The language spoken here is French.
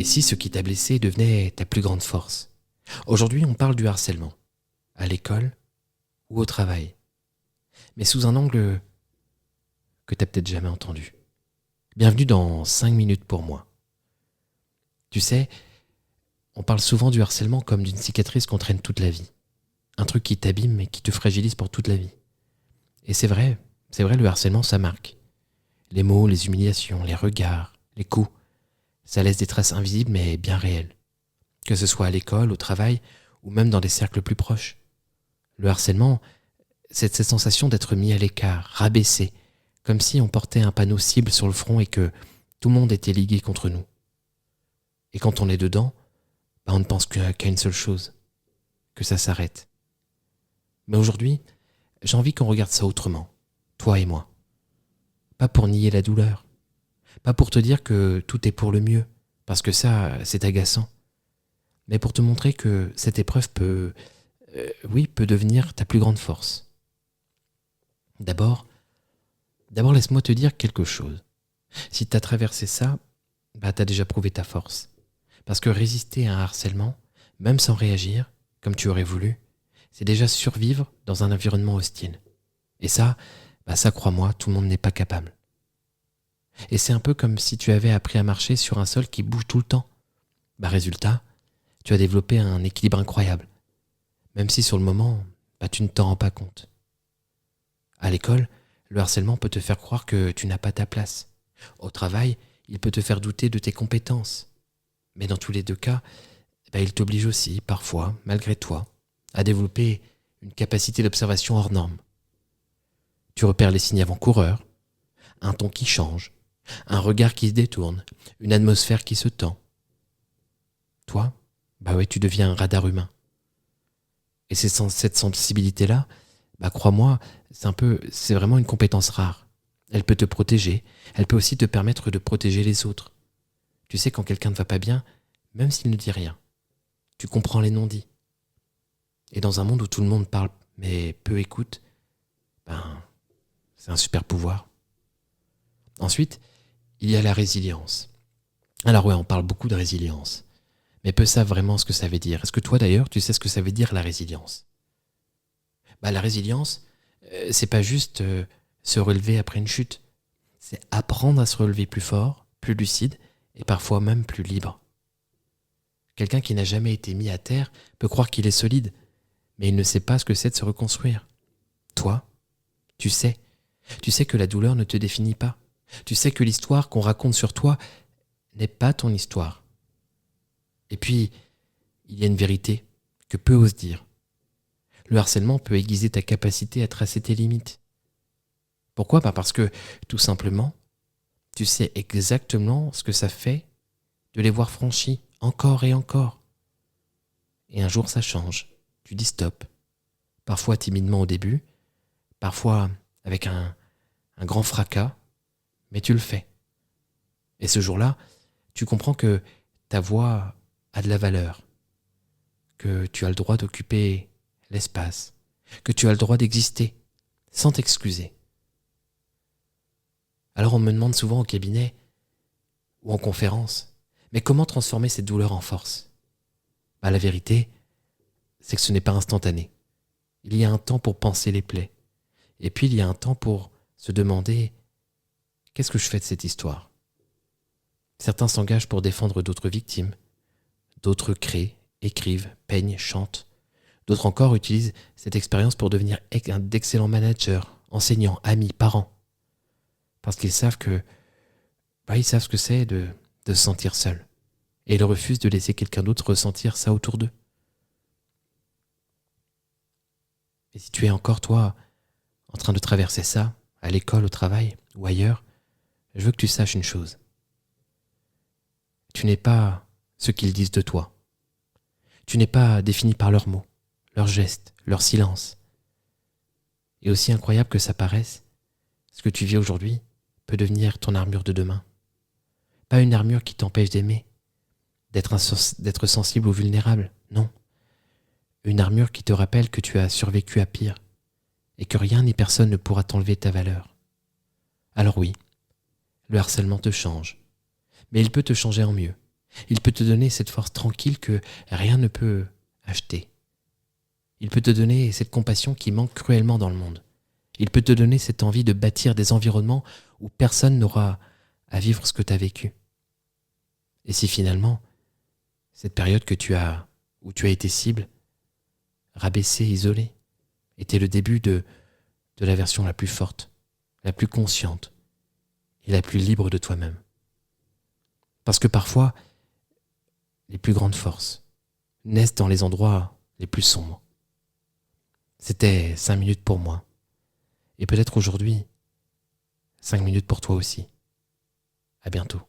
Et si ce qui t'a blessé devenait ta plus grande force? Aujourd'hui, on parle du harcèlement, à l'école ou au travail, mais sous un angle que t'as peut-être jamais entendu. Bienvenue dans 5 minutes pour moi. Tu sais, on parle souvent du harcèlement comme d'une cicatrice qu'on traîne toute la vie. Un truc qui t'abîme et qui te fragilise pour toute la vie. Et c'est vrai, le harcèlement, ça marque. Les mots, les humiliations, les regards, les coups, ça laisse des traces invisibles mais bien réelles. Que ce soit à l'école, au travail ou même dans des cercles plus proches. Le harcèlement, c'est cette sensation d'être mis à l'écart, rabaissé, comme si on portait un panneau cible sur le front et que tout le monde était ligué contre nous. Et quand on est dedans, on ne pense qu'à une seule chose, que ça s'arrête. Mais aujourd'hui, j'ai envie qu'on regarde ça autrement, toi et moi. Pas pour nier la douleur, pas pour te dire que tout est pour le mieux, parce que ça, c'est agaçant, mais pour te montrer que cette épreuve peut devenir ta plus grande force. D'abord, laisse-moi te dire quelque chose. Si tu as traversé ça, tu as déjà prouvé ta force. Parce que résister à un harcèlement, même sans réagir, comme tu aurais voulu, c'est déjà survivre dans un environnement hostile. Et ça, crois-moi, tout le monde n'est pas capable. Et c'est un peu comme si tu avais appris à marcher sur un sol qui bouge tout le temps. Résultat, tu as développé un équilibre incroyable. Même si sur le moment, tu ne t'en rends pas compte. À l'école, le harcèlement peut te faire croire que tu n'as pas ta place. Au travail, il peut te faire douter de tes compétences. Mais dans tous les deux cas, il t'oblige aussi, parfois, malgré toi, à développer une capacité d'observation hors norme. Tu repères les signes avant-coureurs, un ton qui change, un regard qui se détourne, une atmosphère qui se tend. Toi, tu deviens un radar humain. Et cette sensibilité-là, crois-moi, c'est vraiment une compétence rare. Elle peut te protéger, elle peut aussi te permettre de protéger les autres. Tu sais, quand quelqu'un ne va pas bien, même s'il ne dit rien, tu comprends les non-dits. Et dans un monde où tout le monde parle mais peu écoute, c'est un super pouvoir. Ensuite, il y a la résilience. Alors on parle beaucoup de résilience. Mais peu savent vraiment ce que ça veut dire. Est-ce que toi d'ailleurs, tu sais ce que ça veut dire la résilience? La résilience, c'est pas juste se relever après une chute. C'est apprendre à se relever plus fort, plus lucide et parfois même plus libre. Quelqu'un qui n'a jamais été mis à terre peut croire qu'il est solide, mais il ne sait pas ce que c'est de se reconstruire. Toi, tu sais. Tu sais que la douleur ne te définit pas. Tu sais que l'histoire qu'on raconte sur toi n'est pas ton histoire. Et puis, il y a une vérité que peu osent dire. Le harcèlement peut aiguiser ta capacité à tracer tes limites. Pourquoi ? Parce que, tout simplement, tu sais exactement ce que ça fait de les voir franchis encore et encore. Et un jour, ça change. Tu dis stop. Parfois timidement au début, parfois avec un grand fracas, mais tu le fais. Et ce jour-là, tu comprends que ta voix a de la valeur, que tu as le droit d'occuper l'espace, que tu as le droit d'exister sans t'excuser. Alors on me demande souvent au cabinet ou en conférence, mais comment transformer cette douleur en force ? La vérité, c'est que ce n'est pas instantané. Il y a un temps pour penser les plaies, et puis il y a un temps pour se demander « Qu'est-ce que je fais de cette histoire ?» Certains s'engagent pour défendre d'autres victimes, d'autres créent, écrivent, peignent, chantent. D'autres encore utilisent cette expérience pour devenir d'excellents managers, enseignants, amis, parents. Parce qu'ils savent ils savent ce que c'est de se sentir seul. Et ils refusent de laisser quelqu'un d'autre ressentir ça autour d'eux. Et si tu es encore, toi, en train de traverser ça, à l'école, au travail ou ailleurs, je veux que tu saches une chose. Tu n'es pas ce qu'ils disent de toi. Tu n'es pas défini par leurs mots, leurs gestes, leur silence. Et aussi incroyable que ça paraisse, ce que tu vis aujourd'hui peut devenir ton armure de demain. Pas une armure qui t'empêche d'aimer, d'être sensible aux vulnérables, non. Une armure qui te rappelle que tu as survécu à pire et que rien ni personne ne pourra t'enlever ta valeur. Alors oui, le harcèlement te change, mais il peut te changer en mieux. Il peut te donner cette force tranquille que rien ne peut acheter. Il peut te donner cette compassion qui manque cruellement dans le monde. Il peut te donner cette envie de bâtir des environnements où personne n'aura à vivre ce que tu as vécu. Et si finalement, cette période où tu as été cible, rabaissée, isolée, était le début de la version la plus forte, la plus consciente et la plus libre de toi-même. Parce que parfois, les plus grandes forces naissent dans les endroits les plus sombres. C'était 5 minutes pour moi. Et peut-être aujourd'hui, 5 minutes pour toi aussi. À bientôt.